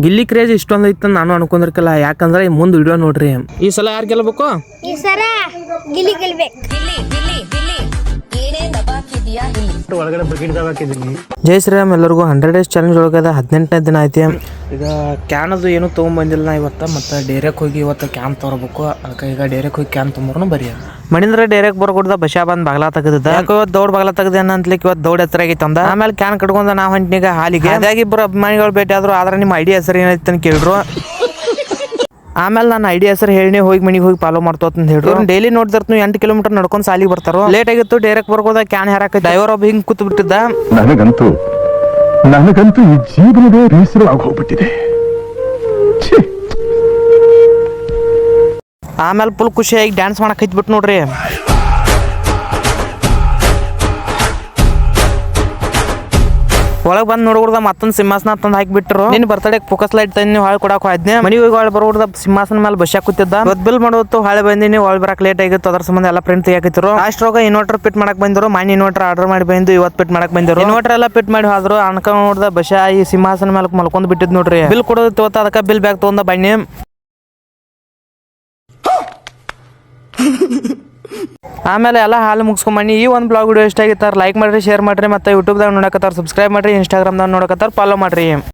Gilli craze ಇಷ್ಟೊಂದು ಇತ್ತು ನಾನು ಅನ್ಕೊಂಡಿರ್ಕಲ್ಲ, ಯಾಕಂದ್ರೆ ಮುಂದ್ ವಿಡಿಯೋ ನೋಡ್ರಿ. ಈ ಸಲ ಯಾರು ಗೆಲ್ಬೇಕು? ಈ ಸಲ ಗಿಲ್ಲಿ ಗೆಲ್ಬೇಕು. ಒಳಗಡೆ ಬಕೆಟ್ ಹಾಕಿದ್ದೀನಿ. ಜೈ ಶ್ರೀರಾಮ್ ಎಲ್ಲರಿಗೂ 100 ಡೇಸ್ ಚಾಲೆಂಜ್ ಒಳಗದ 18ನೇ ದಿನ ಐತಿ. ಈಗ ಕ್ಯಾನ್ ಅದು ಏನು ತೊಗೊಂಬಂದಿಲ್ಲ ನಾ ಇವತ್ತು. ಮತ್ತು ಡೈರೆಕ್ಟ್ ಹೋಗಿ ಇವತ್ತು ಕ್ಯಾನ್ ತರಬೇಕು. ಅದಕ್ಕೆ ಈಗ ಡೈರೆಕ್ಟ್ ಹೋಗಿ ಕ್ಯಾನ್ ತೊಂಬರ್ನು ಬರೀ ಮಣಿಂದ್ರೆ ಡೈರೆಕ್ಟ್ ಬರ್ಕೊಡ್ದ ಬಶಾ ಬಂದು ಬಾಗ್ಲಾ ತೆಗೆದ. ಇವತ್ತು ದೌಡ್ ಬಾಗ್ಲಾ ತೆಗ್ದ ಅಂತಲಿಕ್ಕೆ ಇವತ್ತು ದೌಡ್ ಎತ್ತರ ಆಗೈತೆ ಅಂದ. ಆಮೇಲೆ ಕ್ಯಾನ್ ಕಟ್ಕೊಂಡ ನಾವು ಹೊಂಟಿನೀಗ ಹಾಲಿಗೆ. ಅದಾಗಿ ಇಬ್ಬರು ಅಭಿಮಾನಿಗಳು ಭೇಟಿ ಆದ್ರು. ಆದ್ರೆ ನಿಮ್ಮ ಐಡಿ ಹೆಸರು ಏನೈತೆ ಅಂತ ಕೇಳಿದ್ರು. ಆಮೇಲೆ ನಾನು ಐಡಿ ಹೆಸರು ಹೇಳಿ ಹೋಗಿ ಮನೆಗೆ ಹೋಗಿ ಫಾಲೋ ಮಾಡ್ತೋತಂತ ಹೇಳಿದ್ರು. ಡೈಲಿ ನೋಡ್ತಿರ್ತೀನಿ 8 ಕಿಲೋಮೀಟರ್ ನಡ್ಕೊಂಡು ಸಾಲಿಗೆ ಬರ್ತಾರೋ. ಲೇಟ್ ಆಗಿತ್ತು, ಡೈರೆಕ್ಟ್ ಬರ್ಕೋದ ಕ್ಯಾನ್ ಹಾರಾಕ ಡ್ರೈವರ್ ಒಬ್ಬ ಹಿಂಗೆ ಕೂತು ಬಿಟ್ಟಿದ್ದ. ನನಗಂತೂ ಈ ಜೀವನವೇ ಬೇಸರ ಆಗೋಗ್ಬಿಟ್ಟಿದೆ. ಆಮೇಲೆ ಫುಲ್ ಖುಷಿಯಾಗಿ ಡ್ಯಾನ್ಸ್ ಮಾಡಕ್ ಹಚ್ಬಿಟ್ಟು ನೋಡ್ರಿ. ಒಳಗೆ ಬಂದು ನೋಡ್ಕೊಡ್ದ ಮತ್ತೊಂದು ಸಿಂಹಾಸನ ತಂದು ಹಾಕಿಬಿಟ್ರು. ನಿನ್ನ ಬರ್ತಡೇ ಫೋಕಸ್ ಲೈಟ್ ತಂದು ಹಾಳು ಕೊಡಕ್ಕೆ ಹೋದ್ನೆ. ಮನೆಗೆ ಹೋಗಿ ಹೊಳೆ ಬರ್ಕೊಡ್ದ ಸಿಂಹಾಸನ ಮೇಲೆ ಬಸ್ ಕೂತಿದ್ದ. ಬಿಲ್ ಮಾಡೋದು ಹಾಳೆ ಬಂದಿನಿ, ಒಳಗೆ ಬರಕ್ಕೆ ಲೇಟ್ ಆಗಿತ್ತು. ಅದ್ರ ಸಂಬಂಧ ಎಲ್ಲ ಪ್ರಿಂಟ್ ತೆಗಿತಿರು. ಅಷ್ಟ್ರೋಗ ಇನ್ವರ್ಟರ್ ಫಿಟ್ ಮಾಡಕ್ ಬಂದ್ರು. ಮನೆ ಇನ್ವರ್ಟರ್ ಆರ್ಡರ್ ಮಾಡಿ ಬಂದು ಇವತ್ತು ಫಿಟ್ ಮಾಡಕ್ ಬಂದರು. ಇನ್ವರ್ಟರ್ ಎಲ್ಲ ಫಿಟ್ ಮಾಡಿ ಹೋದ್ರು. ಅನ್ಕೊಂಡ್ ನೋಡ್ದ ಬಸ್ ಈ ಸಿಂಹಾಸನ ಮೇಲೆ ಮಲ್ಕೊಂಡ್ ಬಿಟ್ಟಿದ್ ನೋಡ್ರಿ. ಬಿಲ್ ಕೊಡೋದು ತೋತ ಅದಕ್ಕೆ ಬಿಲ್ ಬ್ಯಾಗ್ ತಗೊಂಡ ಬನ್ನಿ. ಆಮೇಲೆ ಎಲ್ಲ ಹಾಲು ಮುಗಿಸ್ಕೊಂಬನ್ನಿ. ಈ ಒಂದು ಬ್ಲಾಗ್ ವಿಡಿಯೋ ಇಷ್ಟ ಆಗಿತ್ತಾರೆ ಲೈಕ್ ಮಾಡಿರಿ, ಶೇರ್ ಮಾಡಿರಿ, ಮತ್ತು ಯೂಟ್ಯೂಬ್ದಾಗ ನೋಡಕತ್ತಾರ ಸಬ್ಸ್ಕ್ರೈಬ್ ಮಾಡಿರಿ, ಇನ್ಸ್ಟಾಗ್ರಾಮ್ದಾಗ ನೋಡಕತ್ತಾರ ಫಾಲೋ ಮಾಡಿರಿ.